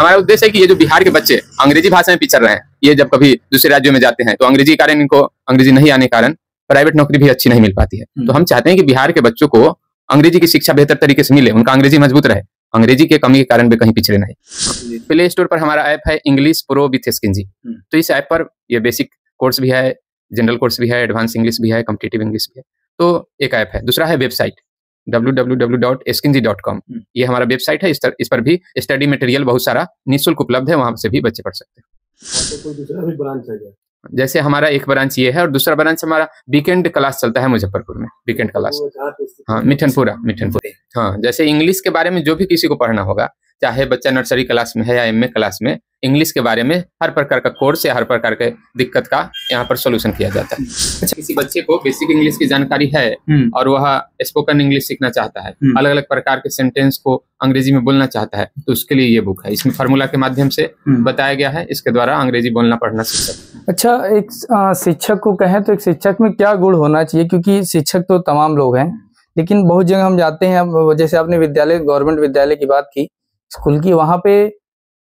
हमारा उद्देश्य है कि ये जो बिहार के बच्चे अंग्रेजी भाषा में पिछड़ रहे हैं, ये जब कभी दूसरे राज्यों में जाते हैं तो अंग्रेजी के कारण, इनको अंग्रेजी नहीं आने के कारण प्राइवेट नौकरी भी अच्छी नहीं मिल पाती है। तो हम चाहते हैं कि बिहार के बच्चों को अंग्रेजी की शिक्षा बेहतर तरीके से मिले, उनका अंग्रेजी मजबूत रहे, अंग्रेजी के कमी के कारण भी कहीं पिछड़े नहीं। प्ले स्टोर पर हमारा ऐप है इंग्लिश प्रो विथ एसकिनजी। तो इस ऐप पर ये बेसिक कोर्स भी है, जनरल कोर्स भी है, एडवांस इंग्लिश भी है, कॉम्पिटिटिव इंग्लिश भी है। तो एक ऐप है। दूसरा है वेबसाइट www.eskinji.com। ये हमारा वेबसाइट है। इस पर भी स्टडी मटेरियल बहुत सारा निःशुल्क उपलब्ध है, वहां से भी बच्चे पढ़ सकते हैं। तो कोई दूसरा भी ब्रांच है क्या? जैसे हमारा एक ब्रांच ये है और दूसरा ब्रांच हमारा वीकेंड क्लास चलता है मुजफ्फरपुर में, वीकेंड क्लास। हाँ, मिठनपुरा। हाँ, जैसे इंग्लिश के बारे में जो भी किसी को पढ़ना होगा, चाहे बच्चा नर्सरी क्लास में है या एमए क्लास में, इंग्लिश के बारे में हर प्रकार का कोर्स या हर प्रकार के दिक्कत का यहाँ पर सोल्यूशन किया जाता है। अच्छा, किसी बच्चे को बेसिक इंग्लिश की जानकारी है और वह स्पोकन इंग्लिश सीखना चाहता है, अलग अलग प्रकार के सेंटेंस को अंग्रेजी में बोलना चाहता है, तो उसके लिए ये बुक है। इसमें फार्मूला के माध्यम से बताया गया है, इसके द्वारा अंग्रेजी बोलना पढ़ना सीख सकते हैं। अच्छा, एक शिक्षक को कहें तो एक शिक्षक में क्या गुण होना चाहिए? क्योंकि शिक्षक तो तमाम लोग हैं, लेकिन बहुत जगह हम जाते हैं, जैसे आपने विद्यालय, गवर्नमेंट विद्यालय की बात की, स्कूल की, वहां पे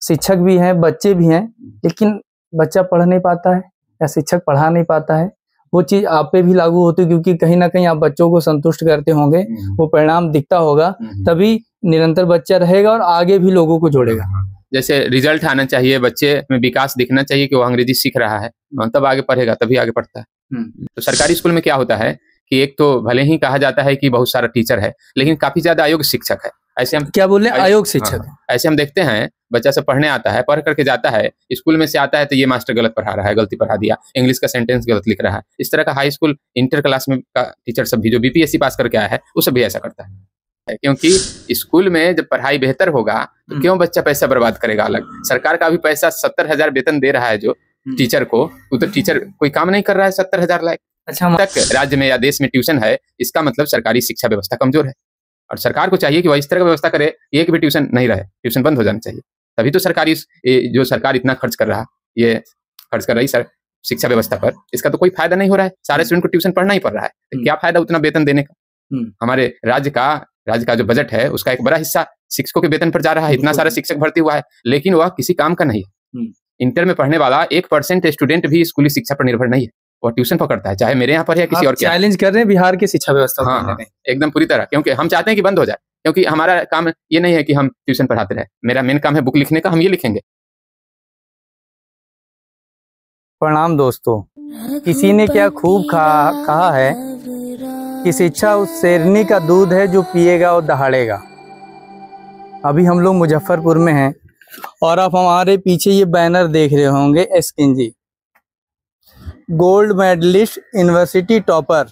शिक्षक भी हैं, बच्चे भी हैं, लेकिन बच्चा पढ़ नहीं पाता है या शिक्षक पढ़ा नहीं पाता है। वो चीज आप पे भी लागू होती है, क्योंकि कहीं ना कहीं आप बच्चों को संतुष्ट करते होंगे, वो परिणाम दिखता होगा, तभी निरंतर बच्चा रहेगा और आगे भी लोगों को जोड़ेगा। जैसे रिजल्ट आना चाहिए, बच्चे में विकास दिखना चाहिए कि वो अंग्रेजी सीख रहा है, तब आगे पढ़ेगा, तभी आगे पढ़ता है। तो सरकारी स्कूल में क्या होता है कि एक तो भले ही कहा जाता है कि बहुत सारा टीचर है, लेकिन काफी ज्यादा अयोग्य शिक्षक है। ऐसे हम क्या बोले, अयोग्य शिक्षक। ऐसे हम देखते हैं, बच्चा सब पढ़ने आता है, पढ़ करके जाता है, स्कूल में से आता है तो ये मास्टर गलत पढ़ा रहा है, गलती पढ़ा दिया, इंग्लिश का सेंटेंस गलत लिख रहा है। इस तरह का हाई स्कूल इंटर क्लास में का टीचर सब भी जो बीपीएससी पास करके आया है, वो सब भी ऐसा करता है। क्योंकि स्कूल में जब पढ़ाई बेहतर होगा तो क्यों बच्चा पैसा बर्बाद करेगा अलग? सरकार का भी पैसा 70,000 वेतन दे रहा है जो टीचर को, वो तो टीचर कोई काम नहीं कर रहा है 70,000 लाख। अच्छा, तक राज्य में या देश में ट्यूशन है, इसका मतलब सरकारी शिक्षा व्यवस्था कमजोर है। और सरकार को चाहिए कि वह इस तरह की व्यवस्था करे, एक भी ट्यूशन नहीं रहे, ट्यूशन बंद हो जाना चाहिए। तभी तो सरकारी जो सरकार इतना खर्च कर रही सर शिक्षा व्यवस्था पर, इसका तो कोई फायदा नहीं हो रहा है। सारे स्टूडेंट को ट्यूशन पढ़ना ही पड़ रहा है, तो क्या फायदा उतना वेतन देने का? हमारे राज्य का जो बजट है, उसका एक बड़ा हिस्सा शिक्षकों के वेतन पर जा रहा है। इतना सारा शिक्षक भर्ती हुआ है, लेकिन वह किसी काम का नहीं है। इंटर में पढ़ने वाला 1% स्टूडेंट भी स्कूली शिक्षा पर निर्भर नहीं है, वो ट्यूशन पकड़ता है, चाहे मेरे यहाँ पर है किसी और के। चैलेंज कर रहे हैं बिहार की शिक्षा व्यवस्था को। हाँ, एकदम पूरी तरह, क्योंकि हम चाहते हैं कि बंद हो जाए, क्योंकि हमारा काम ये नहीं है कि हम ट्यूशन पढ़ाते रहे। मेरा मेन काम है बुक लिखने का, हम ये लिखेंगे। प्रणाम दोस्तों, किसी ने क्या खूब कहा है कि शिक्षा उस शेरनी का दूध है जो पिएगा और दहाड़ेगा। अभी हम लोग मुजफ्फरपुर में हैं और आप हमारे पीछे ये बैनर देख रहे होंगे, एसकिनजी गोल्ड मेडलिस्ट, यूनिवर्सिटी टॉपर,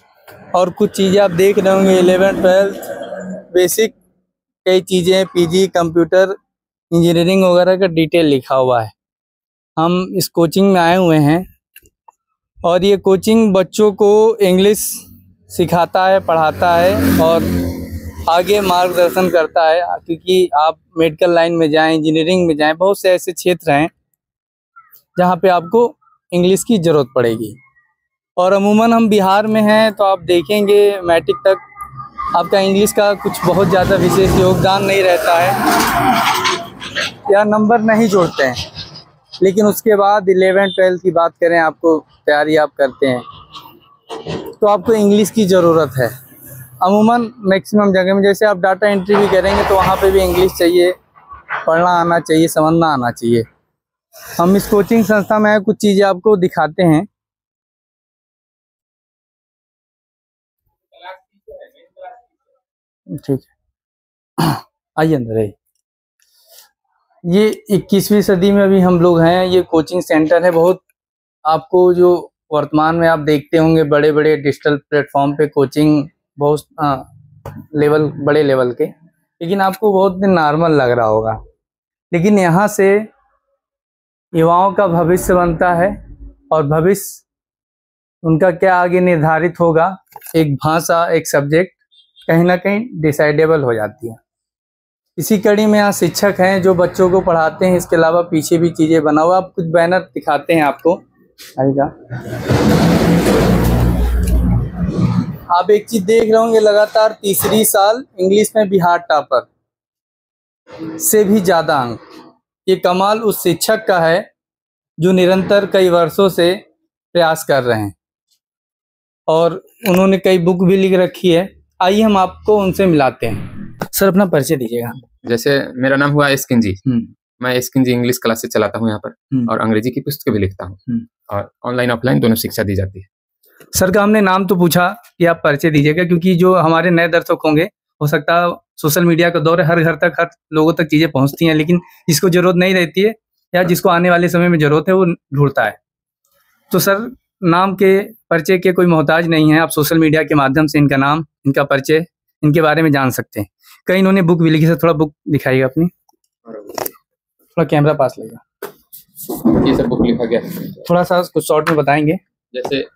और कुछ चीज़ें आप देख रहे होंगे 11th 12th बेसिक, कई चीज़ें पीजी, कंप्यूटर इंजीनियरिंग वगैरह का डिटेल लिखा हुआ है। हम इस कोचिंग में आए हुए हैं और ये कोचिंग बच्चों को इंग्लिश सिखाता है, पढ़ाता है और आगे मार्गदर्शन करता है। क्योंकि आप मेडिकल लाइन में जाएं, इंजीनियरिंग में जाएं, बहुत से ऐसे क्षेत्र हैं जहाँ पे आपको इंग्लिश की ज़रूरत पड़ेगी। और अमूमन हम बिहार में हैं, तो आप देखेंगे मैट्रिक तक आपका इंग्लिश का कुछ बहुत ज़्यादा विशेष योगदान नहीं रहता है या नंबर नहीं जोड़ते हैं। लेकिन उसके बाद 11th 12th की बात करें, आपको तैयारी आप करते हैं तो आपको इंग्लिश की ज़रूरत है। अमूमन मैक्सिमम जगह में, जैसे आप डाटा एंट्री भी करेंगे तो वहाँ पे भी इंग्लिश चाहिए, पढ़ना आना चाहिए, समझना आना चाहिए। हम इस कोचिंग संस्था में कुछ चीज़ें आपको दिखाते हैं। ठीक है, आइए अंदर आइए। ये 21वीं सदी में अभी हम लोग हैं। ये कोचिंग सेंटर है। बहुत आपको जो वर्तमान में आप देखते होंगे बड़े बड़े डिजिटल प्लेटफॉर्म पे कोचिंग, बहुत बड़े लेवल के, लेकिन आपको बहुत नॉर्मल लग रहा होगा। लेकिन यहाँ से युवाओं का भविष्य बनता है और भविष्य उनका क्या आगे निर्धारित होगा, एक भाषा, एक सब्जेक्ट कहीं ना कहीं डिसाइडेबल हो जाती है। इसी कड़ी में यहाँ शिक्षक हैं जो बच्चों को पढ़ाते हैं। इसके अलावा पीछे भी चीज़ें बना हुआ, आप कुछ बैनर दिखाते हैं आपको। आएगा, आप एक चीज़ देख रहे होंगे, लगातार तीसरी साल इंग्लिश में बिहार टॉपर से भी ज़्यादा अंक। ये कमाल उस शिक्षक का है जो निरंतर कई वर्षों से प्रयास कर रहे हैं और उन्होंने कई बुक भी लिख रखी है। आइए हम आपको उनसे मिलाते हैं। सर अपना परिचय दीजिएगा। जैसे मेरा नाम हुआ एसकिन जी। मैं एसकिन जी इंग्लिश क्लासेस चलाता हूँ यहाँ पर और अंग्रेजी की पुस्तकें भी लिखता हूँ और ऑनलाइन ऑफलाइन दोनों शिक्षा दी जाती है। सर का हमने नाम तो पूछा कि आप परिचय दीजिएगा, क्योंकि जो हमारे नए दर्शक होंगे, हो सकता है सोशल मीडिया का दौर है, हर घर तक हर लोगों तक चीजें पहुंचती हैं, लेकिन जिसको जरूरत नहीं रहती है या जिसको आने वाले समय में जरूरत है वो ढूंढता है। तो सर नाम के परिचय के कोई मोहताज नहीं है, आप सोशल मीडिया के माध्यम से इनका नाम, इनका परिचय, इनके बारे में जान सकते हैं। कई इन्होंने बुक भी लिखी। सर थोड़ा बुक दिखाइएगा अपनी, थोड़ा कैमरा पास लेगा। ये सब बुक लिखा गया है, थोड़ा सा कुछ शॉर्ट में बताएंगे। जैसे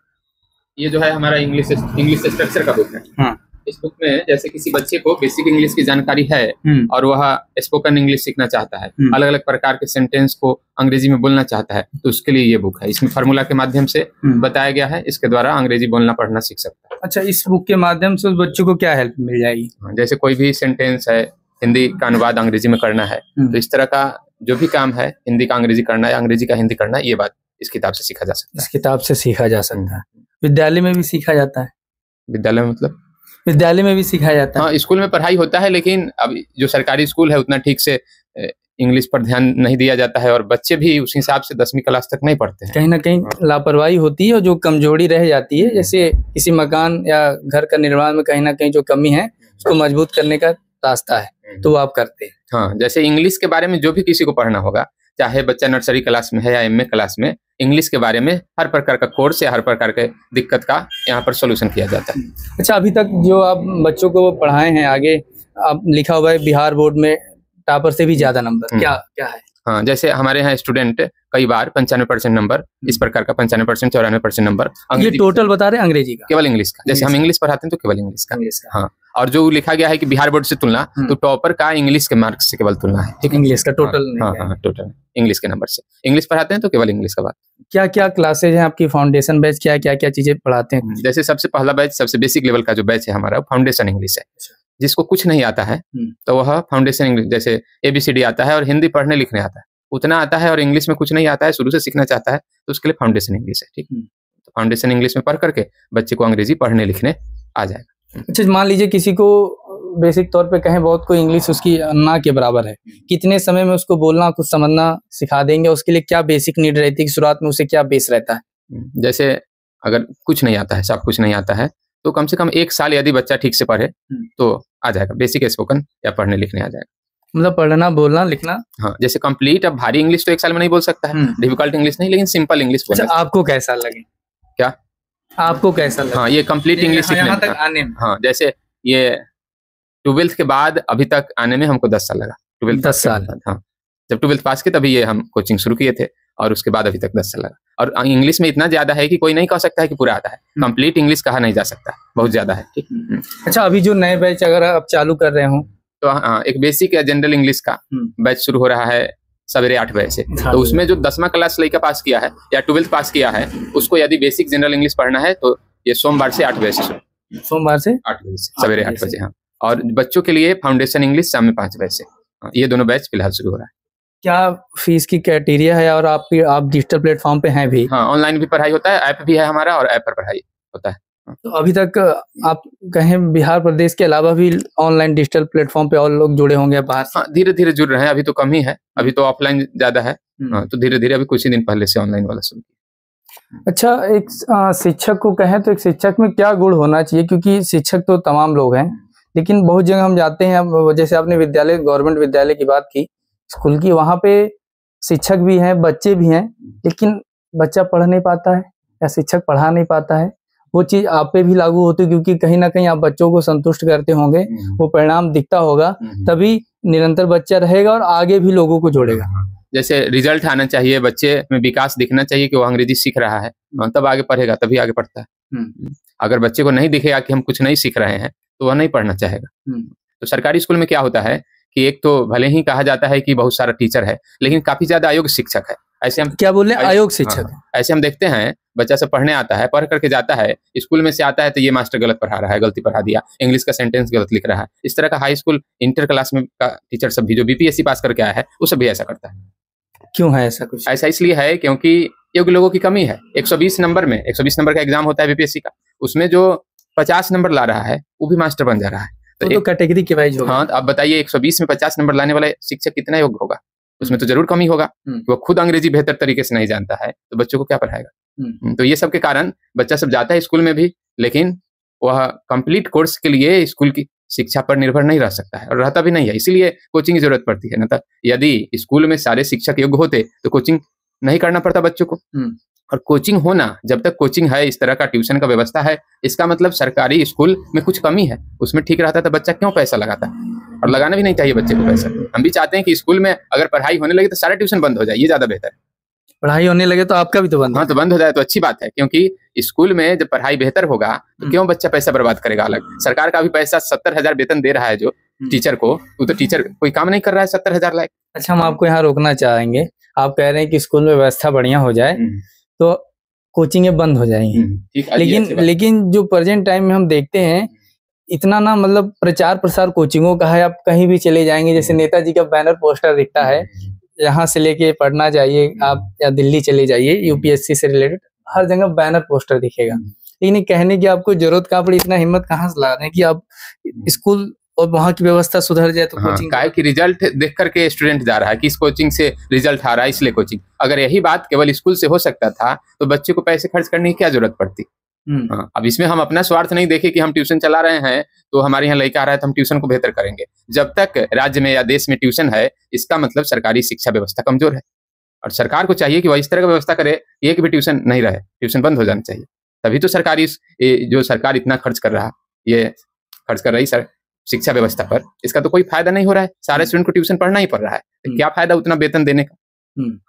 ये जो है हमारा इंग्लिश स्ट्रक्चर का बुक है। हाँ। इस बुक में जैसे किसी बच्चे को बेसिक इंग्लिश की जानकारी है और वह स्पोकन इंग्लिश सीखना चाहता है, अलग अलग प्रकार के सेंटेंस को अंग्रेजी में बोलना चाहता है, तो उसके लिए ये बुक है। इसमें फार्मूला के माध्यम से बताया गया है, इसके द्वारा अंग्रेजी बोलना पढ़ना सीख सकता है। अच्छा, इस बुक के माध्यम से उस बच्चों को क्या हेल्प मिल जाएगी? जैसे कोई भी सेंटेंस है, हिंदी का अनुवाद अंग्रेजी में करना है, तो इस तरह का जो भी काम है, हिंदी का अंग्रेजी करना है, अंग्रेजी का हिंदी करना है, ये बात इस किताब से सीखा जा सकता है। इस किताब से सीखा जा सकता है। विद्यालय में भी सीखा जाता है? विद्यालय में मतलब विद्यालय में भी सिखाया जाता है। हाँ, स्कूल में पढ़ाई होता है, लेकिन अब जो सरकारी स्कूल है उतना ठीक से इंग्लिश पर ध्यान नहीं दिया जाता है और बच्चे भी उस हिसाब से 10वीं क्लास तक नहीं पढ़ते हैं। कहीं ना कहीं लापरवाही होती है और जो कमजोरी रह जाती है, जैसे किसी मकान या घर का निर्माण में कहीं ना कहीं जो कमी है उसको मजबूत करने का रास्ता है, तो वो आप करते हैं। हाँ, जैसे इंग्लिश के बारे में जो भी किसी को पढ़ना होगा, चाहे बच्चा नर्सरी क्लास में है या एमए क्लास में, इंग्लिश के बारे में हर प्रकार का कोर्स या हर प्रकार के दिक्कत का यहाँ पर सोल्यूशन किया जाता है। अच्छा, अभी तक जो आप बच्चों को पढ़ाए हैं, आगे आप लिखा हुआ है बिहार बोर्ड में टॉपर से भी ज्यादा नंबर, क्या क्या है? हाँ, जैसे हमारे यहाँ स्टूडेंट कई बार 95% नंबर, इस प्रकार का 95% 94% नंबर। ये टोटल बता रहे हैं अंग्रेजी का? केवल इंग्लिश का। जैसे हम इंग्लिश पढ़ाते हैं तो केवल इंग्लिश का। हाँ, और जो लिखा गया है कि बिहार बोर्ड से तुलना, तो टॉपर का इंग्लिश के मार्क्स से केवल तुलना है। ठीक है, इंग्लिश का टोटल नहीं? हाँ, टोटल इंग्लिश के नंबर से। इंग्लिश पढ़ाते हैं तो केवल इंग्लिश का बात। क्या क्या क्लासेज हैं आपकी? फाउंडेशन बैच क्या क्या क्या चीजें पढ़ाते हैं? जैसे सबसे पहला बैच, सबसे बेसिक लेवल का जो बैच है हमारा, फाउंडेशन इंग्लिश है। जिसको कुछ नहीं आता है तो वह फाउंडेशन इंग्लिश, जैसे ABCD आता है और हिंदी पढ़ने लिखने आता है, उतना आता है, और इंग्लिश में कुछ नहीं आता है, शुरू से सीखना चाहता है, तो उसके लिए फाउंडेशन इंग्लिश है। ठीक, तो फाउंडेशन इंग्लिश में पढ़ करके बच्चे को अंग्रेजी पढ़ने लिखने आ जाएगा। अच्छा, मान लीजिए किसी को बेसिक तौर पे कहें बहुत कोई इंग्लिश उसकी ना के बराबर है, कितने समय में उसको बोलना कुछ समझना सिखा देंगे? उसके लिए क्या बेसिक नीड रहती है कि शुरुआत में उसे क्या बेस रहता है? जैसे अगर कुछ नहीं आता है, सब कुछ नहीं आता है, तो कम से कम 1 साल यदि बच्चा ठीक से पढ़े तो आ जाएगा, बेसिक स्पोकन या पढ़ने लिखने आ जाएगा। मतलब पढ़ना बोलना लिखना। हाँ, जैसे कंप्लीट अब भारी इंग्लिश तो 1 साल में नहीं बोल सकता है, डिफिकल्ट इंग्लिश नहीं, लेकिन सिंपल इंग्लिश बोलना। अच्छा, आपको कैसा लगे? क्या आपको कैसा लगे? हाँ, ये कंप्लीट इंग्लिश सीखने तक आने में। हाँ, जैसे ये 12th के बाद अभी तक आने में हमको 10 साल लगा। 10 साल? हाँ, जब 12th पास किए तभी ये हम कोचिंग शुरू किए थे, और उसके बाद अभी तक 10 साल लगा। और इंग्लिश में इतना ज्यादा है कि कोई नहीं कह सकता है कि पूरा आता है, कंप्लीट इंग्लिश कहा नहीं जा सकता, बहुत ज्यादा है। ठीक। अच्छा, अभी जो नए बैच अगर आप चालू कर रहे हो तो हाँ, एक बेसिक या जनरल इंग्लिश का बैच शुरू हो रहा है सवेरे 8 बजे से। तो उसमें जो 10वां क्लास लड़का पास किया है या 12th पास किया है, उसको यदि बेसिक जनरल इंग्लिश पढ़ना है तो ये सोमवार से 8 बजे से, सोमवार से 8 बजे से, सवेरे 8 बजे। हाँ, और बच्चों के लिए फाउंडेशन इंग्लिश शाम में 5 बजे से। ये दोनों बैच फिलहाल शुरू हो रहा है। क्या फीस की क्राइटेरिया है? और आप डिजिटल प्लेटफॉर्म पे हैं भी? हाँ, ऑनलाइन भी पढ़ाई होता है, ऐप भी है हमारा, और ऐप पर पढ़ाई होता है। तो अभी तक आप कहें बिहार प्रदेश के अलावा भी ऑनलाइन डिजिटल प्लेटफॉर्म पे और लोग जुड़े होंगे बाहर? हाँ, धीरे धीरे जुड़ रहे हैं, अभी तो कम ही है, अभी तो ऑफलाइन ज्यादा है। हाँ, तो धीरे धीरे अभी कुछ ही दिन पहले से ऑनलाइन वाला शुरू किया। अच्छा, एक शिक्षक को कहें तो एक शिक्षक में क्या गुण होना चाहिए? क्योंकि शिक्षक तो तमाम लोग हैं, लेकिन बहुत जगह हम जाते हैं, जैसे आपने विद्यालय, गवर्नमेंट विद्यालय की बात की, स्कूल की, वहाँ पे शिक्षक भी हैं, बच्चे भी हैं, लेकिन बच्चा पढ़ नहीं पाता है या शिक्षक पढ़ा नहीं पाता है। वो चीज आप पे भी लागू होती है, क्योंकि कहीं ना कहीं आप बच्चों को संतुष्ट करते होंगे, वो परिणाम दिखता होगा, तभी निरंतर बच्चा रहेगा और आगे भी लोगों को जोड़ेगा। जैसे रिजल्ट आना चाहिए, बच्चे में विकास दिखना चाहिए कि वो अंग्रेजी सीख रहा है, तब आगे पढ़ेगा, तभी आगे पढ़ता है। अगर बच्चे को नहीं दिखेगा कि हम कुछ नहीं सीख रहे हैं तो वह नहीं पढ़ना चाहेगा। तो सरकारी स्कूल में क्या होता है कि एक तो भले ही कहा जाता है कि बहुत सारा टीचर है, लेकिन काफी ज्यादा अयोग्य शिक्षक है। ऐसे हम क्या बोले? अयोग्य शिक्षक। ऐसे हम देखते हैं, बच्चा सब पढ़ने आता है, पढ़ करके जाता है, स्कूल में से आता है तो ये मास्टर गलत पढ़ा रहा है, गलती पढ़ा दिया, इंग्लिश का सेंटेंस गलत लिख रहा है। इस तरह का हाई स्कूल इंटर क्लास में का टीचर सब भी जो BPSC पास करके आया है, वो सब भी ऐसा करता है। क्यों है ऐसा कुछ? ऐसा इसलिए है क्योंकि योग्य लोगों की कमी है। 120 नंबर में 120 नंबर का एग्जाम होता है बीपीएससी का, उसमें जो 50 नंबर ला रहा है वो भी मास्टर बन जा रहा है। तो कैटेगरी के वाइज होगा। हाँ, तो आप बताइए 120 में 50 नंबर लाने वाला शिक्षक कितना योग्य होगा? उसमें तो जरूर कमी होगा। वो खुद अंग्रेजी बेहतर तरीके से नहीं जानता है तो बच्चों को क्या पढ़ाएगा? तो ये सब के कारण बच्चा सब जाता है स्कूल में भी, लेकिन वह कंप्लीट कोर्स के लिए स्कूल की शिक्षा पर निर्भर नहीं रह सकता है और रहता भी नहीं है। इसीलिए कोचिंग की जरूरत पड़ती है। न तो यदि स्कूल में सारे शिक्षक योग्य होते तो कोचिंग नहीं करना पड़ता बच्चों को। और कोचिंग होना, जब तक कोचिंग है, इस तरह का ट्यूशन का व्यवस्था है, इसका मतलब सरकारी स्कूल में कुछ कमी है। उसमें ठीक रहता तो बच्चा क्यों पैसा लगाता? और लगाना भी नहीं चाहिए बच्चे को पैसा। हम भी चाहते हैं कि स्कूल में अगर पढ़ाई होने लगे तो सारा ट्यूशन बंद हो जाए, ये ज्यादा बेहतर है। पढ़ाई होने लगे तो आपका भी तो बंद। हाँ, तो बंद हो जाए तो अच्छी बात है, क्योंकि स्कूल में जब पढ़ाई बेहतर होगा तो क्यों बच्चा पैसा बर्बाद करेगा अलग? सरकार का भी पैसा 70,000 वेतन दे रहा है जो टीचर को, वो तो टीचर कोई काम नहीं कर रहा है 70,000 लाख। अच्छा, हम आपको यहाँ रोकना चाहेंगे। आप कह रहे हैं कि स्कूल में व्यवस्था बढ़िया हो जाए तो कोचिंगें बंद हो जाएंगी, लेकिन जो प्रेजेंट टाइम में हम देखते हैं इतना ना, मतलब प्रचार प्रसार कोचिंगों का है। आप कहीं भी चले जाएंगे, जैसे नेताजी का बैनर पोस्टर दिखता है, यहाँ से लेके पढ़ना जाइए आप, या दिल्ली चले जाइए यूपीएससी से रिलेटेड, हर जगह बैनर पोस्टर दिखेगा। लेकिन कहने की आपको जरूरत कहाँ पड़ी? इतना हिम्मत कहाँ से ला रहे हैं कि आप स्कूल और वहाँ की व्यवस्था सुधर जाए तो कोचिंग का की रिजल्ट देख करके स्टूडेंट जा रहा है कि इस कोचिंग से रिजल्ट आ रहा है इसलिए कोचिंग। अगर यही बात केवल स्कूल से हो सकता था तो बच्चे को पैसे खर्च करने की क्या जरूरत पड़ती? हाँ, अब इसमें हम अपना स्वार्थ नहीं देखे कि हम ट्यूशन चला रहे हैं तो हमारे यहाँ लड़का आ रहा है तो हम ट्यूशन को बेहतर करेंगे। जब तक राज्य में या देश में ट्यूशन है, इसका मतलब सरकारी शिक्षा व्यवस्था कमजोर है। और सरकार को चाहिए कि वह इस तरह का व्यवस्था करे, एक भी ट्यूशन नहीं रहे, ट्यूशन बंद हो जाना चाहिए। तभी तो सरकारी जो सरकार इतना खर्च कर रहा, ये खर्च कर रही सर शिक्षा व्यवस्था पर, इसका तो कोई फायदा नहीं हो रहा है। सारे स्टूडेंट को ट्यूशन पढ़ना ही पड़ रहा है, तो क्या फायदा उतना वेतन देने का?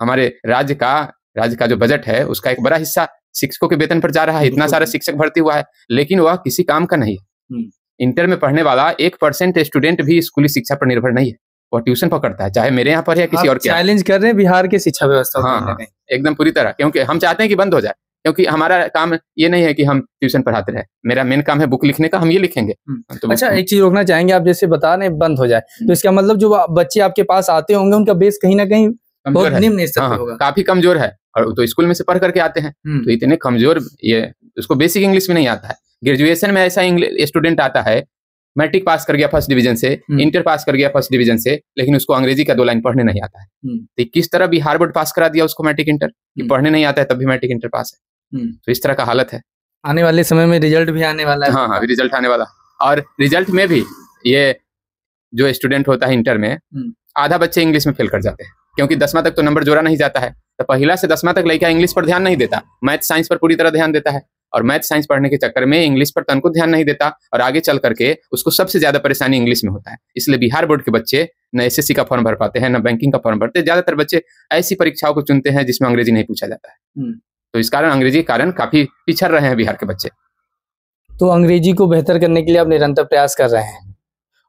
हमारे राज्य का जो बजट है उसका एक बड़ा हिस्सा शिक्षकों के वेतन पर जा रहा है। इतना सारा शिक्षक भर्ती हुआ है, लेकिन वह किसी काम का नहीं है। इंटर में पढ़ने वाला 1% स्टूडेंट भी स्कूली शिक्षा पर निर्भर नहीं है, वह ट्यूशन पकड़ता है, चाहे मेरे यहाँ पर या किसी और के। चैलेंज कर रहे हैं बिहार के शिक्षा व्यवस्था। हाँ, एकदम पूरी तरह, क्योंकि हम चाहते हैं कि बंद हो जाए, क्योंकि हमारा काम ये नहीं है कि हम ट्यूशन पढ़ाते रहे। मेरा मेन काम है बुक लिखने का, हम ये लिखेंगे। तो अच्छा, एक चीज रोकना चाहेंगे, आप जैसे बता रहे हैं बंद हो जाए, तो इसका मतलब जो बच्चे आपके पास आते होंगे उनका बेस कहीं ना कहीं बहुत निम्न स्तर पे होगा, काफी कमजोर है। और तो स्कूल में से पढ़ करके आते हैं, तो इतने कमजोर, ये उसको बेसिक इंग्लिश में नहीं आता है। ग्रेजुएशन में ऐसा स्टूडेंट आता है, मैट्रिक पास कर गया फर्स्ट डिवीजन से, इंटर पास कर गया फर्स्ट डिवीजन से, लेकिन उसको अंग्रेजी का 2 लाइन पढ़ने नहीं आता है। तो किस तरह बिहार बोर्ड पास करा दिया उसको मैट्रिक इंटर, कि पढ़ने नहीं आता है तब भी मैट्रिक इंटर पास है। तो इस तरह का हालत है। आने वाले समय में रिजल्ट भी आने वाला है। हाँ, अभी रिजल्ट आने वाला, और रिजल्ट में भी ये जो स्टूडेंट होता है इंटर में, आधा बच्चे इंग्लिश में फेल कर जाते हैं, क्योंकि 10वां तक तो नंबर जोड़ा नहीं जाता है। तो पहला से 10वां तक लड़का इंग्लिश पर ध्यान नहीं देता, मैथ साइंस पर पूरी तरह ध्यान देता है, और मैथ साइंस पढ़ने के चक्कर में इंग्लिश पर तन को ध्यान नहीं देता, और आगे चल करके उसको सबसे ज्यादा परेशानी इंग्लिश में होता है। इसलिए बिहार बोर्ड के बच्चे न एसएससी का फॉर्म भर पाते हैं, न बैंकिंग का फॉर्म भरते। ज्यादातर बच्चे ऐसी परीक्षाओं को चुनते हैं जिसमें अंग्रेजी नहीं पूछा जाता है। तो इस कारण अंग्रेजी के कारण काफी पिछड़ रहे हैं बिहार के बच्चे। तो अंग्रेजी को बेहतर करने के लिए आप निरंतर प्रयास कर रहे हैं,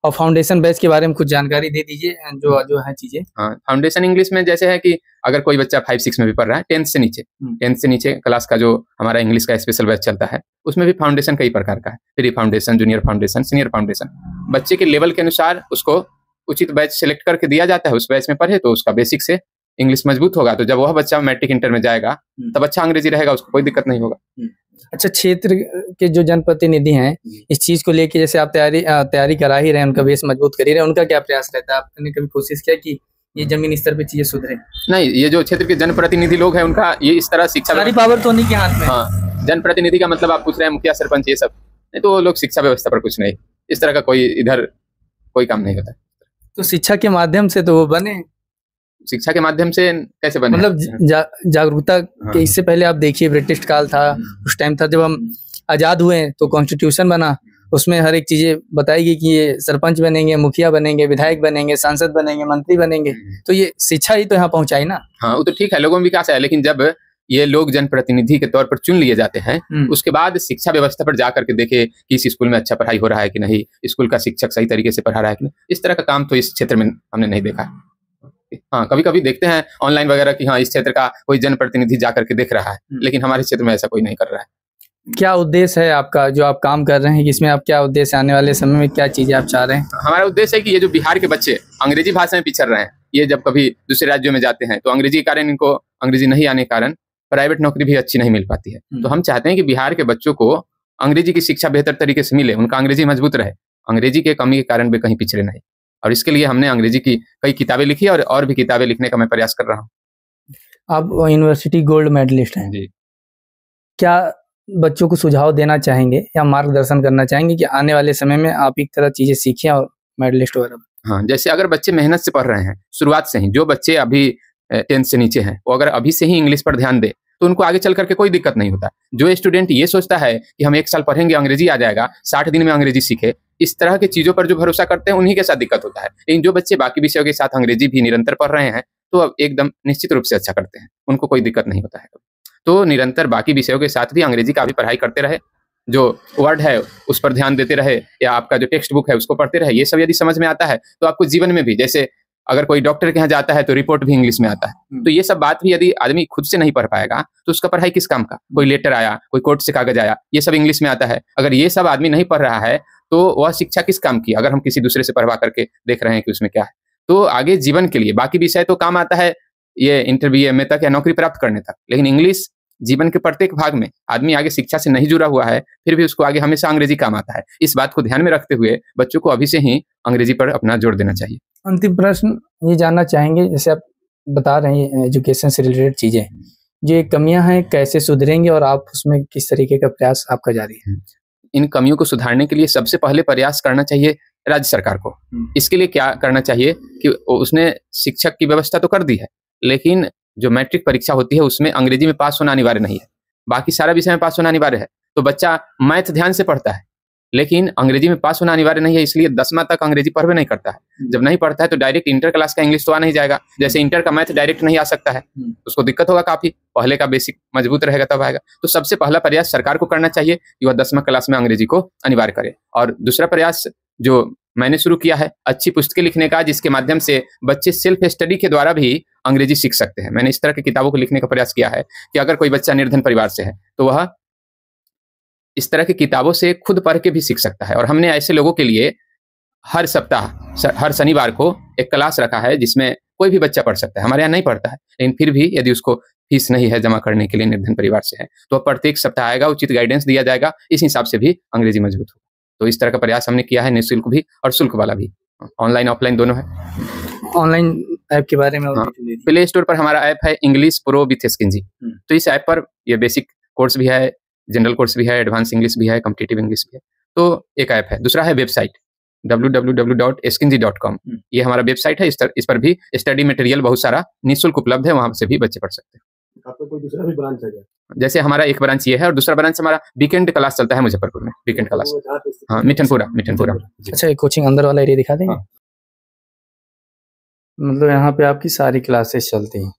और फाउंडेशन बैच के बारे में कुछ जानकारी दे दीजिए, जो है चीजें। हाँ, फाउंडेशन इंग्लिश में जैसे है कि अगर कोई बच्चा 5-6 में भी पढ़ रहा है, 10th से नीचे क्लास का जो हमारा इंग्लिश का स्पेशल बैच चलता है, उसमें भी फाउंडेशन कई प्रकार का है। Pre foundation, junior foundation, senior foundation. बच्चे के लेवल के अनुसार उसको उचित बैच सिलेक्ट करके दिया जाता है। उस बैच में पढ़े तो उसका बेसिक से इंग्लिश मजबूत होगा, तो जब वह बच्चा मैट्रिक इंटर में जाएगा तब अच्छा अंग्रेजी रहेगा, उसको कोई दिक्कत नहीं होगा। अच्छा, क्षेत्र के जो जनप्रतिनिधि हैं इस चीज को लेके, जैसे आप तैयारी करा ही रहे हैं, उनका बेस मजबूत कर ही रहे हैं, उनका क्या प्रयास रहता है? आपने कभी कोशिश किया कि ये जमीन स्तर पे चीजें सुधरे? नहीं, ये जो क्षेत्र के जनप्रतिनिधि लोग हैं उनका ये इस तरह शिक्षा, सारी पावर तो उन्हीं के हाथ में। हाँ, जनप्रतिनिधि का मतलब आप पूछ रहे हैं मुखिया, सरपंच, ये सब नहीं, तो लोग शिक्षा व्यवस्था पर कुछ नहीं, इस तरह का कोई इधर कोई काम नहीं होता। तो शिक्षा के माध्यम से तो वो बने, शिक्षा के माध्यम से कैसे बने? मतलब जागरूकता के इससे पहले आप देखिए, ब्रिटिश काल था, उस टाइम था जब हम आजाद हुए तो कॉन्स्टिट्यूशन बना, उसमें हर एक चीजें बताएगी कि ये सरपंच बनेंगे, मुखिया बनेंगे, विधायक बनेंगे, सांसद बनेंगे, मंत्री बनेंगे। तो ये शिक्षा ही तो यहाँ पहुंचाई ना। हाँ, वो तो ठीक है, लोगों में विकास है, लेकिन जब ये लोग जनप्रतिनिधि के तौर पर चुन लिए जाते हैं, उसके बाद शिक्षा व्यवस्था पर जाकर के देखे कि इस स्कूल में अच्छा पढ़ाई हो रहा है कि नहीं, स्कूल का शिक्षक सही तरीके से पढ़ा रहा है कि नहीं, इस तरह का काम तो इस क्षेत्र में हमने नहीं देखा। हाँ, कभी कभी देखते हैं ऑनलाइन वगैरह कि हाँ इस क्षेत्र का कोई जनप्रतिनिधि जाकर के देख रहा है, लेकिन हमारे क्षेत्र में ऐसा कोई नहीं कर रहा है। क्या उद्देश्य है आपका, जो आप काम कर रहे हैं, इसमें आप क्या उद्देश्य, आने वाले समय में क्या चीजें आप चाह रहे हैं? हमारा उद्देश्य है कि ये जो बिहार के बच्चे अंग्रेजी भाषा में पिछड़ रहे हैं, ये जब कभी दूसरे राज्यों में जाते हैं तो अंग्रेजी के कारण इनको अंग्रेजी नहीं आने के कारण प्राइवेट नौकरी भी अच्छी नहीं मिल पाती है। तो हम चाहते हैं कि बिहार के बच्चों को अंग्रेजी की शिक्षा बेहतर तरीके से मिले, उनका अंग्रेजी मजबूत रहे, अंग्रेजी के कमी के कारण भी कहीं पिछड़े नहीं। और इसके लिए हमने अंग्रेजी की कई किताबें लिखी और भी किताबें लिखने का मैं प्रयास कर रहा हूँ। आप यूनिवर्सिटी गोल्ड मेडलिस्ट हैं जी। क्या बच्चों को सुझाव देना चाहेंगे या मार्गदर्शन करना चाहेंगे कि आने वाले समय में आप एक तरह चीजें सीखें और मेडलिस्ट वगैरह? हाँ, जैसे अगर बच्चे मेहनत से पढ़ रहे हैं शुरुआत से ही, जो बच्चे अभी 10th से नीचे हैं वो अगर अभी से ही इंग्लिश पर ध्यान दे तो उनको आगे चल करके कोई दिक्कत नहीं होता। जो स्टूडेंट ये सोचता है कि हम 1 साल पढ़ेंगे अंग्रेजी आ जाएगा, 60 दिन में अंग्रेजी सीखे, इस तरह की चीजों पर जो भरोसा करते हैं उन्हीं के साथ दिक्कत होता है। लेकिन जो बच्चे बाकी विषयों के साथ अंग्रेजी भी निरंतर पढ़ रहे हैं तो अब एकदम निश्चित रूप से अच्छा करते हैं, उनको कोई दिक्कत नहीं होता है। तो निरंतर बाकी विषयों के साथ भी अंग्रेजी का भी पढ़ाई करते रहे, जो वर्ड है उस पर ध्यान देते रहे, या आपका जो टेक्स्ट बुक है उसको पढ़ते रहे। ये सब यदि समझ में आता है तो आपको जीवन में भी, जैसे अगर कोई डॉक्टर के यहाँ जाता है तो रिपोर्ट भी इंग्लिश में आता है, तो ये सब बात भी यदि आदमी खुद से नहीं पढ़ पाएगा तो उसका पढ़ाई किस काम का। कोई लेटर आया, कोई कोर्ट से कागज आया, ये सब इंग्लिश में आता है। अगर ये सब आदमी नहीं पढ़ रहा है तो वह शिक्षा किस काम की, अगर हम किसी दूसरे से पढ़वा करके देख रहे हैं कि उसमें क्या है। तो आगे जीवन के लिए बाकी विषय तो काम आता है, ये इंटरव्यू एमए तक या नौकरी प्राप्त करने तक, लेकिन इंग्लिश जीवन के प्रत्येक भाग में, आदमी आगे शिक्षा से नहीं जुड़ा हुआ है फिर भी उसको आगे हमेशा अंग्रेजी काम आता है। इस बात को ध्यान में रखते हुए बच्चों को अभी से ही अंग्रेजी पर अपना जोर देना चाहिए। अंतिम प्रश्न ये जानना चाहेंगे, जैसे आप बता रहे हैं एजुकेशन से रिलेटेड चीजें, जो कमियां हैं कैसे सुधरेंगे और आप उसमें किस तरीके का प्रयास आपका जारी है? इन कमियों को सुधारने के लिए सबसे पहले प्रयास करना चाहिए राज्य सरकार को। इसके लिए क्या करना चाहिए कि उसने शिक्षक की व्यवस्था तो कर दी है, लेकिन जो मैट्रिक परीक्षा होती है उसमें अंग्रेजी में पास होना अनिवार्य नहीं है, बाकी सारा विषय में पास होना अनिवार्य है। तो बच्चा मैथ ध्यान से पढ़ता है लेकिन अंग्रेजी में पास होना अनिवार्य नहीं है, इसलिए 10वां तक अंग्रेजी पढ़वे नहीं करता है। जब नहीं पढ़ता है तो डायरेक्ट इंटर क्लास का इंग्लिश तो आ नहीं जाएगा, जैसे इंटर का मैथ डायरेक्ट नहीं आ सकता है, उसको दिक्कत होगा काफी, पहले का बेसिक मजबूत रहेगा तब आएगा। तो सबसे पहला प्रयास सरकार को करना चाहिए कि वह 10वां क्लास में अंग्रेजी को अनिवार्य करे। और दूसरा प्रयास जो मैंने शुरू किया है अच्छी पुस्तकें लिखने का, जिसके माध्यम से बच्चे सेल्फ स्टडी के द्वारा भी अंग्रेजी सीख सकते हैं। मैंने इस तरह की किताबों को लिखने का प्रयास किया है कि अगर कोई बच्चा निर्धन परिवार से है तो वह इस तरह की किताबों से खुद पढ़ के भी सीख सकता है। और हमने ऐसे लोगों के लिए हर सप्ताह हर शनिवार को एक क्लास रखा है जिसमें कोई भी बच्चा पढ़ सकता है। हमारे यहाँ नहीं पढ़ता है, लेकिन फिर भी यदि उसको फीस नहीं है जमा करने के लिए, निर्धन परिवार से है, तो प्रत्येक सप्ताह आएगा, उचित गाइडेंस दिया जाएगा, इस हिसाब से भी अंग्रेजी मजबूत होगा। तो इस तरह का प्रयास हमने किया है, निःशुल्क भी और शुल्क वाला भी, ऑनलाइन ऑफलाइन दोनों है। ऑनलाइन ऐप के बारे में प्ले स्टोर पर हमारा ऐप है इंग्लिश प्रो विथ एसकिनजी। तो इस ऐप पर ये बेसिक कोर्स भी है, जनरल कोर्स भी है, एडवांस इंग्लिश भी है, कॉम्पिटिटिव इंग्लिश भी है। तो एक ऐप है। दूसरा है वेबसाइट www.eskinji.com। ये हमारा वेबसाइट है, इस पर भी स्टडी मटेरियल बहुत सारा निःशुल्क उपलब्ध है, वहां से भी बच्चे पढ़ सकते हैं। आपका कोई दूसरा भी ब्रांच है क्या? जैसे हमारा एक ब्रांच ये है और दूसरा ब्रांच हमारा वीकेंड क्लास चलता है मुजफ्फरपुर में, वीकेंड क्लास। हाँ, मिठनपुरा। अच्छा, ये कोचिंग अंदर वाला एरिया दिखा देंगे? मतलब यहाँ पे आपकी सारी क्लासेस चलती हैं?